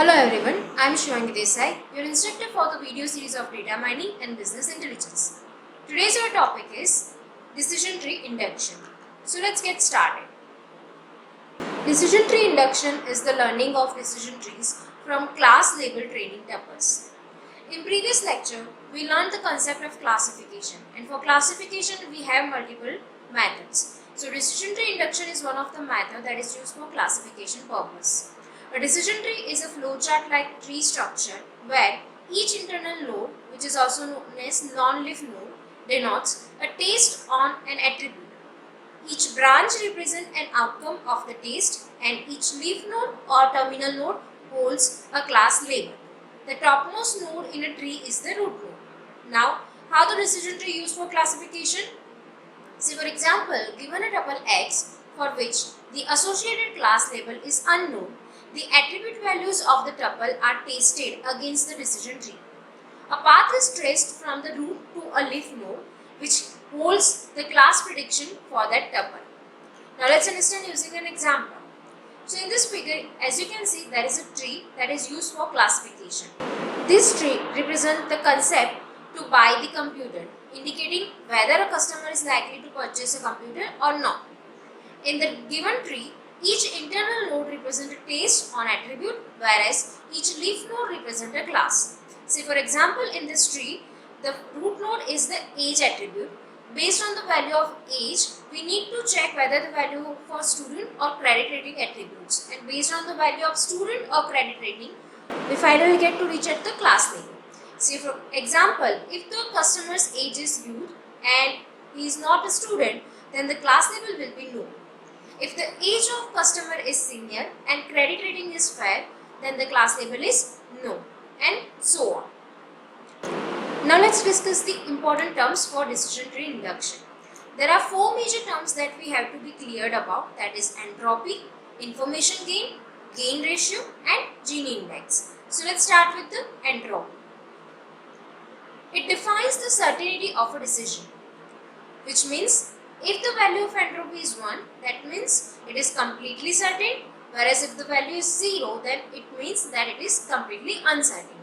Hello everyone, I am Shivangi Desai, your instructor for the video series of Data Mining and Business Intelligence. Today's our topic is Decision Tree Induction. So let's get started. Decision Tree Induction is the learning of decision trees from class level training tuples. In previous lecture, we learned the concept of classification, and for classification we have multiple methods. So decision tree induction is one of the method that is used for classification purpose. A decision tree is a flowchart like tree structure where each internal node, which is also known as non-leaf node, denotes a taste on an attribute. Each branch represents an outcome of the taste, and each leaf node or terminal node holds a class label. The topmost node in a tree is the root node. Now, how the decision tree used for classification? See, for example, given a tuple X for which the associated class label is unknown, the attribute values of the tuple are tested against the decision tree. A path is traced from the root to a leaf node which holds the class prediction for that tuple. Now let's understand using an example. So in this figure, as you can see, there is a tree that is used for classification. This tree represents the concept to buy the computer, indicating whether a customer is likely to purchase a computer or not. In the given tree, each internal node represents a taste on attribute, whereas each leaf node represents a class. See, for example, in this tree, the root node is the age attribute. Based on the value of age, we need to check whether the value for student or credit rating attributes. And based on the value of student or credit rating, we finally get to reach at the class level. See, for example, if the customer's age is youth and he is not a student, then the class level will be no. If the age of customer is senior and credit rating is fair, then the class label is no, and so on. Now let's discuss the important terms for decision tree induction. There are four major terms that we have to be cleared about, that is entropy, information gain, gain ratio and Gini index. So let's start with the entropy. It defines the certainty of a decision, which means if the value of entropy is 1, that means it is completely certain, whereas if the value is 0, then it means that it is completely uncertain.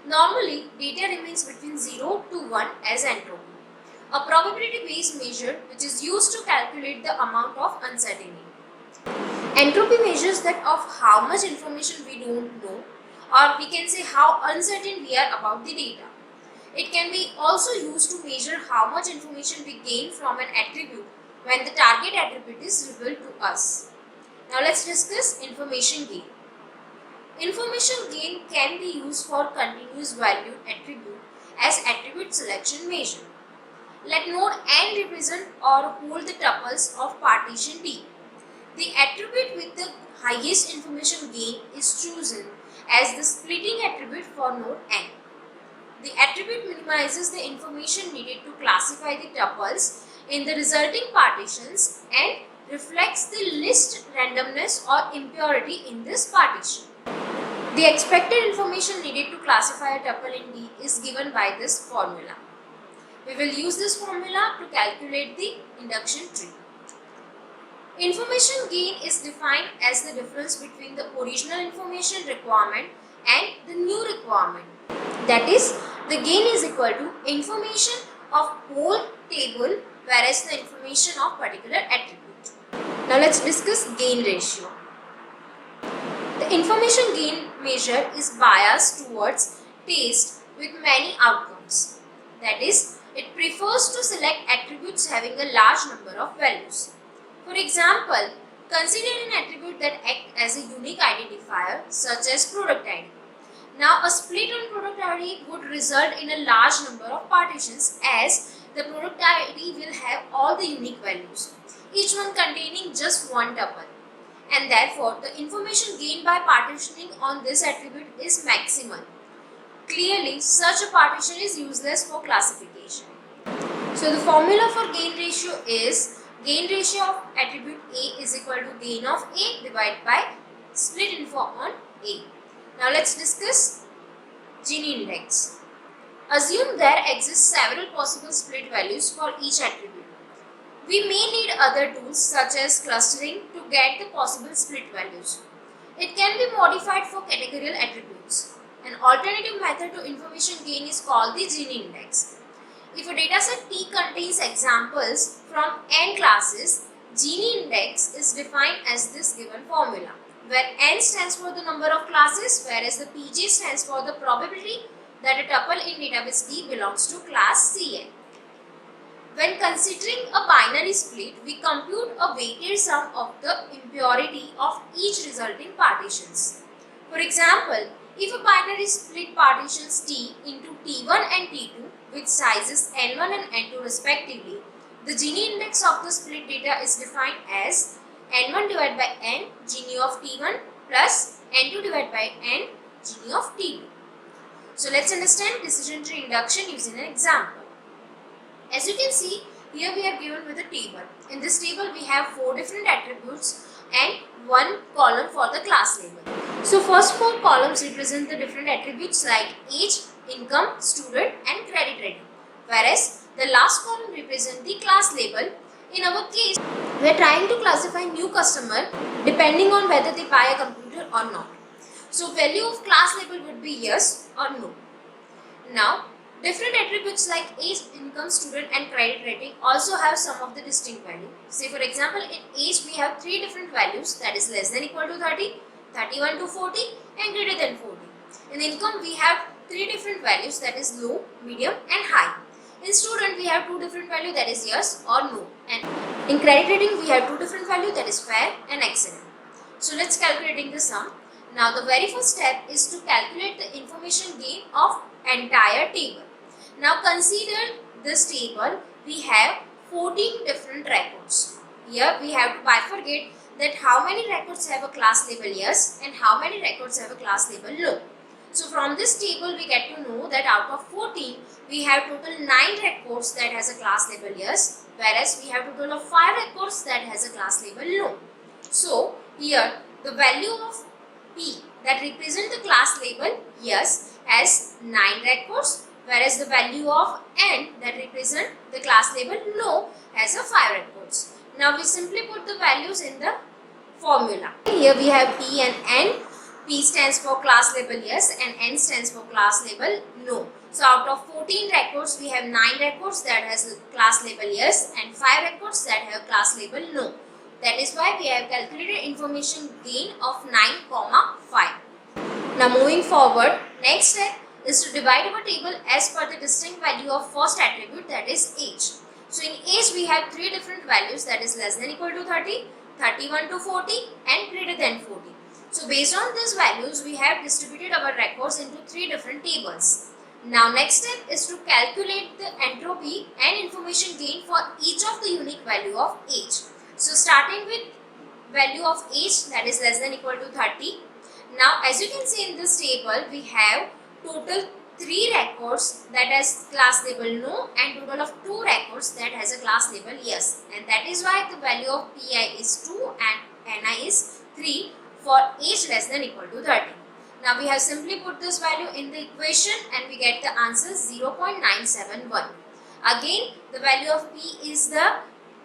Normally, data remains between 0 to 1 as entropy, a probability-based measure which is used to calculate the amount of uncertainty. Entropy measures that of how much information we don't know, or we can say how uncertain we are about the data. It can be also used to measure how much information we gain from an attribute when the target attribute is revealed to us. Now let's discuss information gain. Information gain can be used for continuous valued attribute as attribute selection measure. Let node n represent or hold the tuples of partition D. The attribute with the highest information gain is chosen as the splitting attribute for node n. The attribute minimizes the information needed to classify the tuples in the resulting partitions and reflects the least randomness or impurity in this partition. The expected information needed to classify a tuple in D is given by this formula. We will use this formula to calculate the induction tree. Information gain is defined as the difference between the original information requirement and the new requirement. That is, the gain is equal to information of whole table whereas the information of particular attribute. Now let's discuss gain ratio. The information gain measure is biased towards taste with many outcomes. That is, it prefers to select attributes having a large number of values. For example, consider an attribute that acts as a unique identifier such as product ID. Now, a split on product ID would result in a large number of partitions as the product ID will have all the unique values, each one containing just one tuple. And therefore, the information gained by partitioning on this attribute is maximal. Clearly, such a partition is useless for classification. So, the formula for gain ratio is gain ratio of attribute A is equal to gain of A divided by split info on A. Now let's discuss Gini index. Assume there exist several possible split values for each attribute. We may need other tools such as clustering to get the possible split values. It can be modified for categorical attributes. An alternative method to information gain is called the Gini index. If a dataset T contains examples from n classes, Gini index is defined as this given formula, where n stands for the number of classes, whereas the Pj stands for the probability that a tuple in database D belongs to class Cn. When considering a binary split, we compute a weighted sum of the impurity of each resulting partitions. For example, if a binary split partitions T into T1 and T2 with sizes n1 and n2 respectively, the Gini index of the split data is defined as n1 divided by n Gini of T1 plus n2 divided by n Gini of T2. So let's understand decision tree induction using an example. As you can see, here we are given with a table. In this table, we have 4 different attributes and 1 column for the class label. So first 4 columns represent the different attributes like age, income, student and credit rating. Whereas the last column represents the class label. In our case, we are trying to classify new customer depending on whether they buy a computer or not. So value of class label would be yes or no. Now, different attributes like age, income, student and credit rating also have some of the distinct value. Say for example, in age we have 3 different values, that is less than equal to 30, 31 to 40 and greater than 40. In income we have 3 different values, that is low, medium and high. In student we have 2 different values, that is yes or no. And in credit rating we have 2 different values, that is fair and excellent. So let's calculating the sum. Now the very first step is to calculate the information gain of entire table. Now consider this table, we have 14 different records. Here we have to bifurcate that how many records have a class label yes and how many records have a class label no. So from this table we get to know that out of 14 we have total 9 records that has a class label yes, whereas we have total of 5 records that has a class label no. So here the value of P that represent the class label yes has 9 records, whereas the value of n that represent the class label no has a 5 records. Now we simply put the values in the formula. Here we have P and n. P stands for class label yes and n stands for class label no. So out of 14 records we have 9 records that has class label yes and 5 records that have class label no. That is why we have calculated information gain of 9, 5. Now moving forward, next step is to divide our table as per the distinct value of first attribute, that is age. So in age we have 3 different values, that is less than equal to 30, 31 to 40 and greater than 40. So based on these values we have distributed our records into 3 different tables. Now next step is to calculate the entropy and information gain for each of the unique value of age. So starting with value of age, that is less than equal to 30. Now as you can see in this table we have total 3 records that has class label no and total of 2 records that has a class label yes, and that is why the value of Pi is 2 and Ni is 3 for age less than equal to 30. Now we have simply put this value in the equation and we get the answer 0.971. Again the value of P is the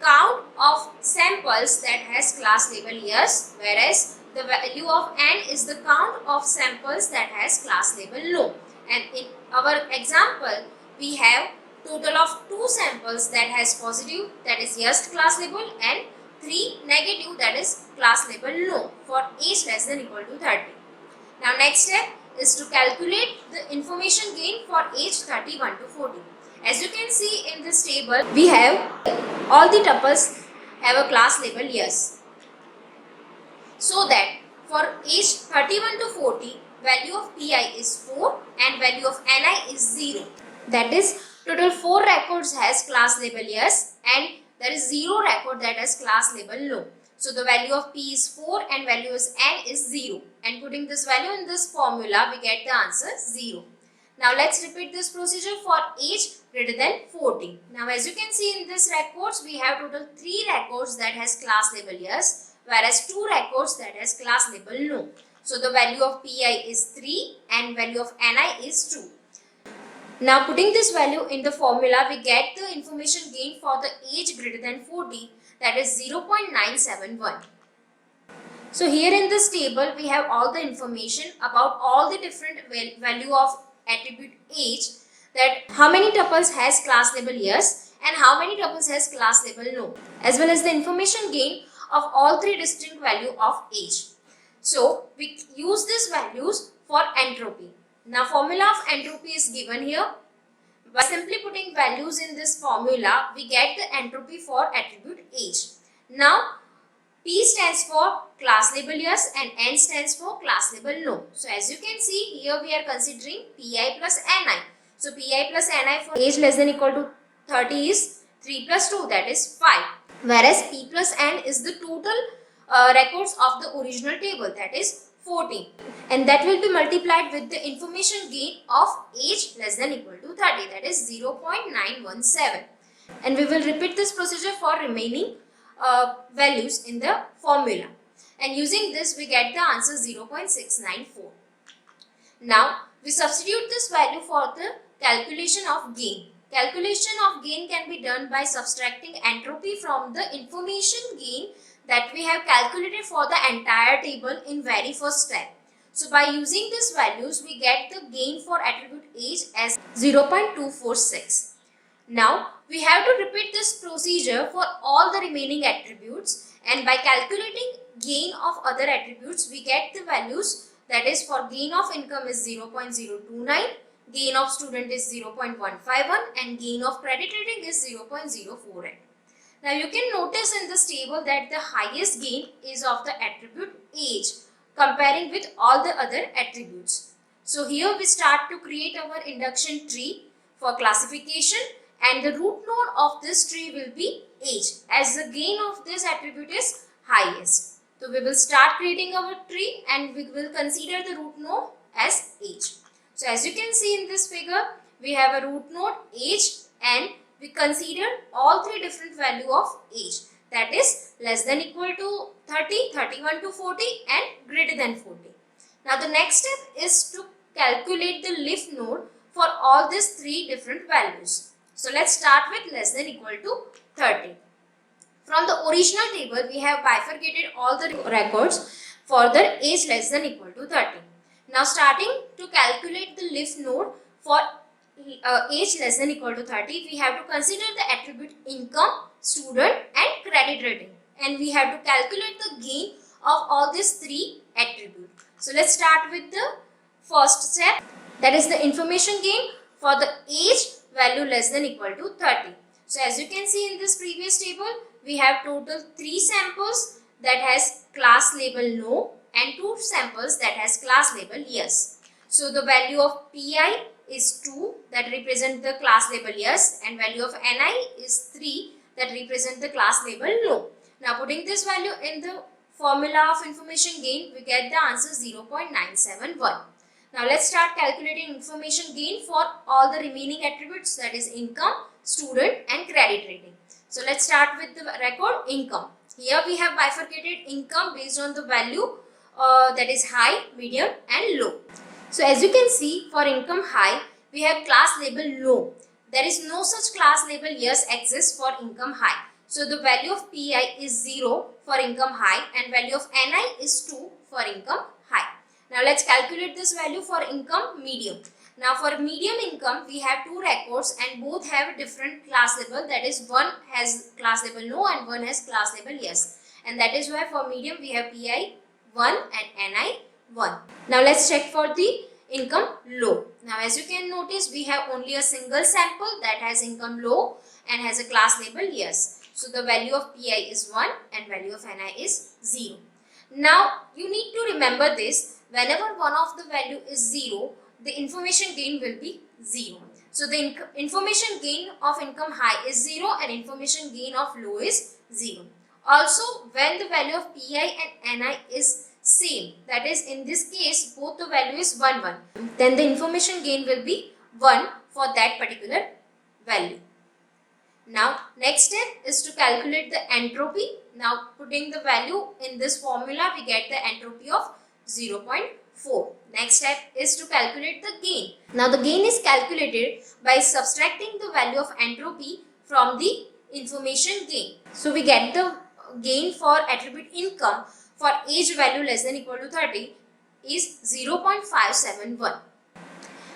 count of samples that has class label yes, whereas the value of n is the count of samples that has class label no. And in our example we have total of 2 samples that has positive, that is yes class label, and 3 negative, that is class label no, for age less than equal to 30. Now next step is to calculate the information gain for age 31 to 40. As you can see in this table we have all the tuples have a class label yes. So that for age 31 to 40, value of Pi is 4 and value of Ni is 0. That is total 4 records has class label yes and there is 0 record that has class label no. So the value of P is 4 and value is N is 0, and putting this value in this formula we get the answer 0. Now let's repeat this procedure for age greater than 40. Now as you can see in this records we have total 3 records that has class label yes, whereas 2 records that has class label no. So the value of Pi is 3 and value of Ni is 2. Now putting this value in the formula we get the information gain for the age greater than 40, that is 0.971. So here in this table, we have all the information about all the different value of attribute age, that how many tuples has class label yes and how many tuples has class label no, as well as the information gain of all three distinct value of age. So we use these values for entropy. Now formula of entropy is given here. By simply putting values in this formula, we get the entropy for attribute age. Now P stands for class label yes and N stands for class label no. So as you can see here, we are considering Pi plus Ni. So Pi plus Ni for age less than equal to 30 is 3 plus 2, that is 5. Whereas P plus N is the total records of the original table, that is 14. And that will be multiplied with the information gain of age less than equal to 30, that is 0.917. And we will repeat this procedure for remaining values in the formula, and using this we get the answer 0.694. Now we substitute this value for the calculation of gain. Calculation of gain can be done by subtracting entropy from the information gain that we have calculated for the entire table in very first step. So by using these values, we get the gain for attribute age as 0.246. Now we have to repeat this procedure for all the remaining attributes, and by calculating gain of other attributes we get the values, that is for gain of income is 0.029, gain of student is 0.151 and gain of credit rating is 0.048. Now you can notice in this table that the highest gain is of the attribute age comparing with all the other attributes. So here we start to create our induction tree for classification, and the root node of this tree will be age, as the gain of this attribute is highest. So we will start creating our tree and we will consider the root node as age. So as you can see in this figure, we have a root node age and we consider all three different value of age, that is less than equal to 30, 31 to 40 and greater than 40. Now the next step is to calculate the leaf node for all these three different values. So let's start with less than equal to 30. From the original table, we have bifurcated all the records for the age less than equal to 30. Now starting to calculate the leaf node for age less than equal to 30, we have to consider the attribute income, student and credit rating. And we have to calculate the gain of all these three attributes. So let's start with the first step, that is the information gain for the age value less than equal to 30. So as you can see in this previous table, we have total 3 samples that has class label no and 2 samples that has class label yes. So the value of Pi is 2 that represent the class label yes, and value of Ni is 3 that represent the class label no. Now putting this value in the formula of information gain, we get the answer 0.971. Now let's start calculating information gain for all the remaining attributes, that is income, student and credit rating. So let's start with the record income. Here we have bifurcated income based on the value that is high, medium and low. So as you can see, for income high, we have class label low. There is no such class label yes exists for income high. So the value of Pi is 0 for income high and value of Ni is 2 for income high. Now let's calculate this value for income medium. Now for medium income, we have 2 records and both have a different class label, that is one has class label no and one has class label yes. And that is why for medium we have Pi 1 and Ni 1. Now let's check for the income low. Now as you can notice, we have only a single sample that has income low and has a class label yes. So the value of Pi is 1 and value of Ni is 0. Now you need to remember this, whenever one of the value is 0, the information gain will be 0. So the information gain of income high is 0 and information gain of low is 0. Also, when the value of Pi and Ni is same, that is in this case both the value is 1 1, then the information gain will be 1 for that particular value. Now next step is to calculate the entropy. Now putting the value in this formula, we get the entropy of 0.4. Next step is to calculate the gain. Now the gain is calculated by subtracting the value of entropy from the information gain. So we get the gain for attribute income for age value less than equal to 30 is 0.571.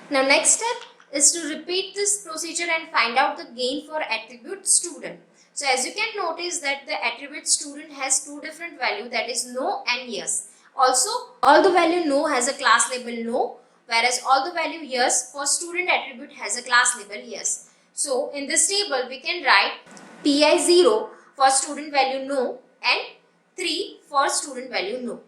Now next step is to repeat this procedure and find out the gain for attribute student. So as you can notice that the attribute student has two different values, that is no and yes. Also all the value no has a class label no, whereas all the value yes for student attribute has a class label yes. So in this table we can write pi 0 for student value no and 3 for student value no.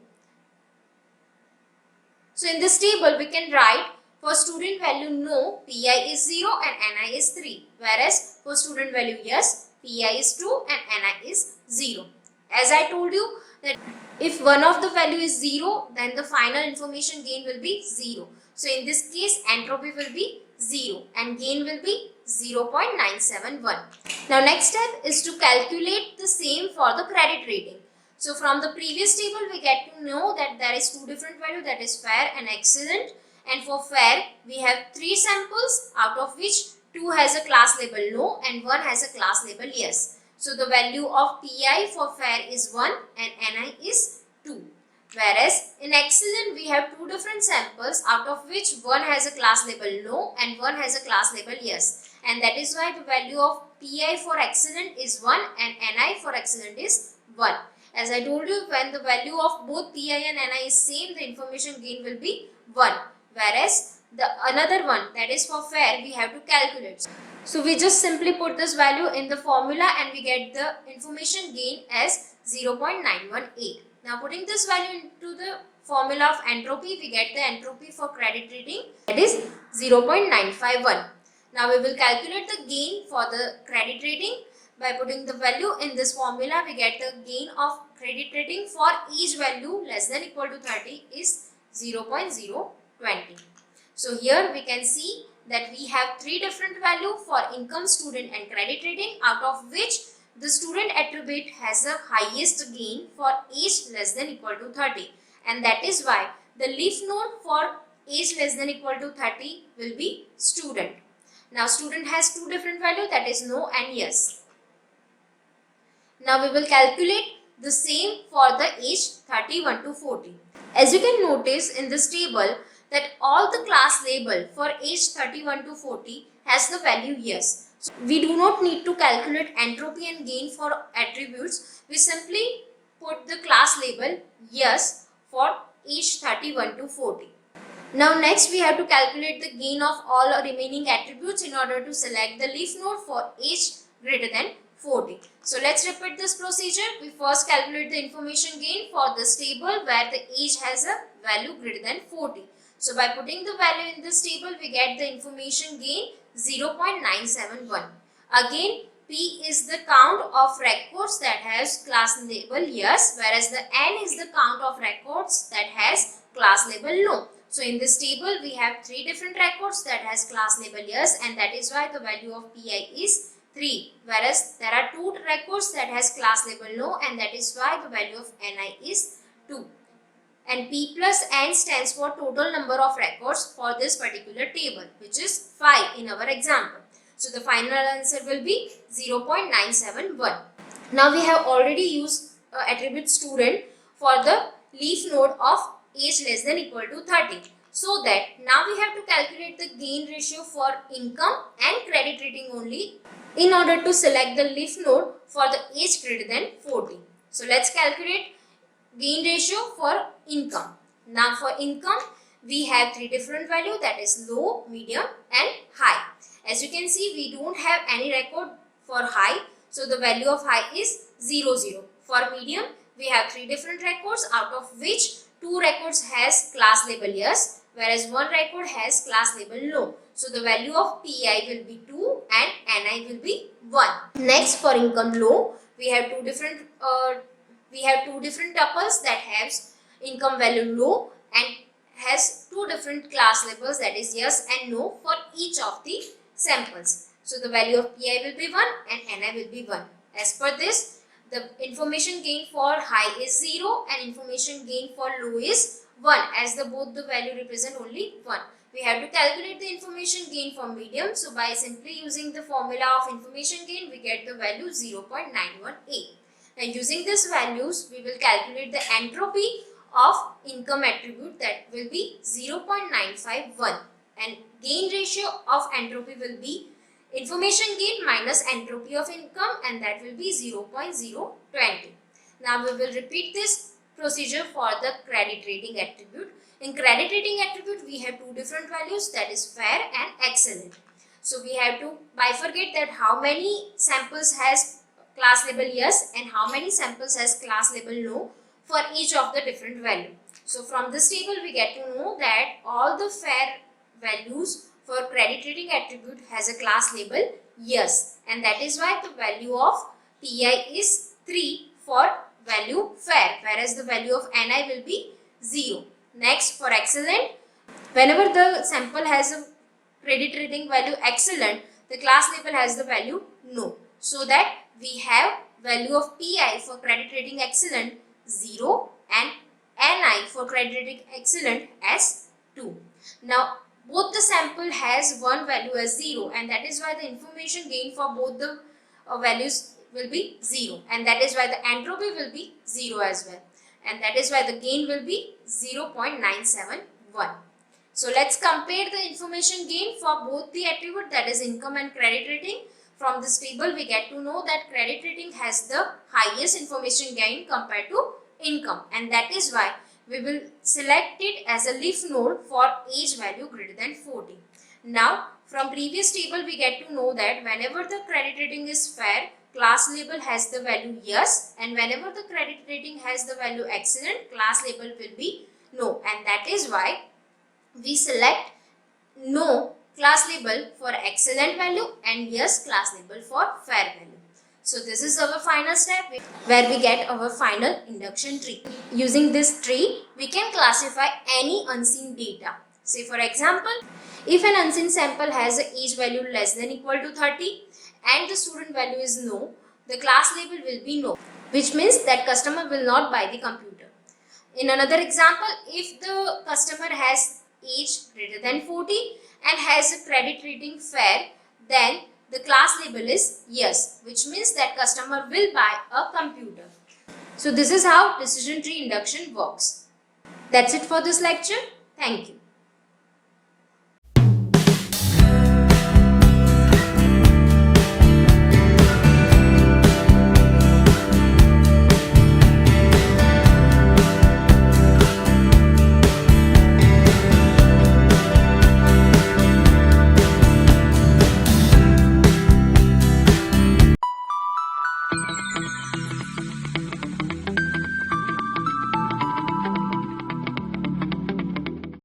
So in this table we can write for student value no, pi is 0 and ni is 3, whereas for student value yes, pi is 2 and ni is 0. As I told you that if one of the value is 0, then the final information gain will be 0. So in this case entropy will be 0 and gain will be 0.971. Now next step is to calculate the same for the credit rating. So from the previous table we get to know that there is two different values, that is fair and excellent. And for fair, we have 3 samples, out of which 2 has a class label no and 1 has a class label yes. So the value of pi for fair is 1 and ni is 2. Whereas in excellent, we have 2 different samples, out of which 1 has a class label no and 1 has a class label yes. And that is why the value of pi for excellent is 1 and ni for excellent is 1. As I told you, when the value of both pi and ni is same, the information gain will be 1. Whereas the another one, that is for fair, we have to calculate. So we just simply put this value in the formula and we get the information gain as 0.918. Now putting this value into the formula of entropy, we get the entropy for credit rating, that is 0.951. Now we will calculate the gain for the credit rating. By putting the value in this formula, we get the gain of credit rating for each value less than equal to 30 is 0.020. So here we can see that we have 3 different values for income, student and credit rating, out of which the student attribute has the highest gain for age less than equal to 30, and that is why the leaf node for age less than equal to 30 will be student. Now student has 2 different values, that is no and yes. Now we will calculate the same for the age 31 to 40. As you can notice in this table that all the class label for age 31 to 40 has the value yes. So we do not need to calculate entropy and gain for attributes. We simply put the class label yes for age 31 to 40. Now next we have to calculate the gain of all remaining attributes in order to select the leaf node for age greater than 40. So let's repeat this procedure. We first calculate the information gain for this table where the age has a value greater than 40. So by putting the value in this table, we get the information gain 0.971. Again, P is the count of records that has class label yes, whereas the N is the count of records that has class label no. So in this table, we have 3 different records that has class label yes, and that is why the value of Pi is 3, whereas there are 2 records that has class label no, and that is why the value of Ni is 2. And P plus N stands for total number of records for this particular table, which is 5 in our example. So the final answer will be 0.971. Now we have already used attribute student for the leaf node of age less than equal to 30. So that now we have to calculate the gain ratio for income and credit rating only in order to select the leaf node for the age greater than 40. So let's calculate gain ratio for income. Now for income, we have 3 different values, that is low, medium and high. As you can see, we don't have any record for high. So the value of high is 0, 0. For medium, we have 3 different records, out of which 2 records has class label yes, whereas 1 record has class label no. So the value of Pi will be 2 and Ni will be 1. Next for income low, we have two different tuples that has income value low and has 2 different class labels, that is yes and no, for each of the samples. So the value of Pi will be 1 and Ni will be 1. As per this, the information gain for high is 0 and information gain for low is 1, as both the value represent only 1. We have to calculate the information gain for medium. So by simply using the formula of information gain, we get the value 0.918. Now using these values, we will calculate the entropy of income attribute, that will be 0.951, and gain ratio of entropy will be information gain minus entropy of income, and that will be 0.020. Now we will repeat this procedure for the credit rating attribute. In credit rating attribute, we have two different values, that is fair and excellent. So we have to bifurcate that how many samples has class label yes and how many samples has class label no for each of the different value. So from this table we get to know that all the fair values for credit rating attribute has a class label yes, and that is why the value of PI is 3 for value fair, whereas the value of NI will be 0. Next, for excellent, whenever the sample has a credit rating value excellent, the class label has the value no. So that we have value of PI for credit rating excellent 0 and NI for credit rating excellent as 2. Now both the sample has one value as 0, and that is why the information gain for both the values will be 0, and that is why the entropy will be 0 as well, and that is why the gain will be 0.971. So let's compare the information gain for both the attribute, that is income and credit rating. From this table we get to know that credit rating has the highest information gain compared to income, and that is why we will select it as a leaf node for age value greater than 40. Now from previous table we get to know that whenever the credit rating is fair, class label has the value yes, and whenever the credit rating has the value excellent, class label will be no, and that is why we select no class label for excellent value and yes class label for fair value. So this is our final step where we get our final induction tree. Using this tree, we can classify any unseen data. Say for example, if an unseen sample has an age value less than equal to 30 and the student value is no, the class label will be no, which means that customer will not buy the computer. In another example, if the customer has age greater than 40 and has a credit rating fair, then the class label is yes, which means that customer will buy a computer. So this is how decision tree induction works. That's it for this lecture. Thank you.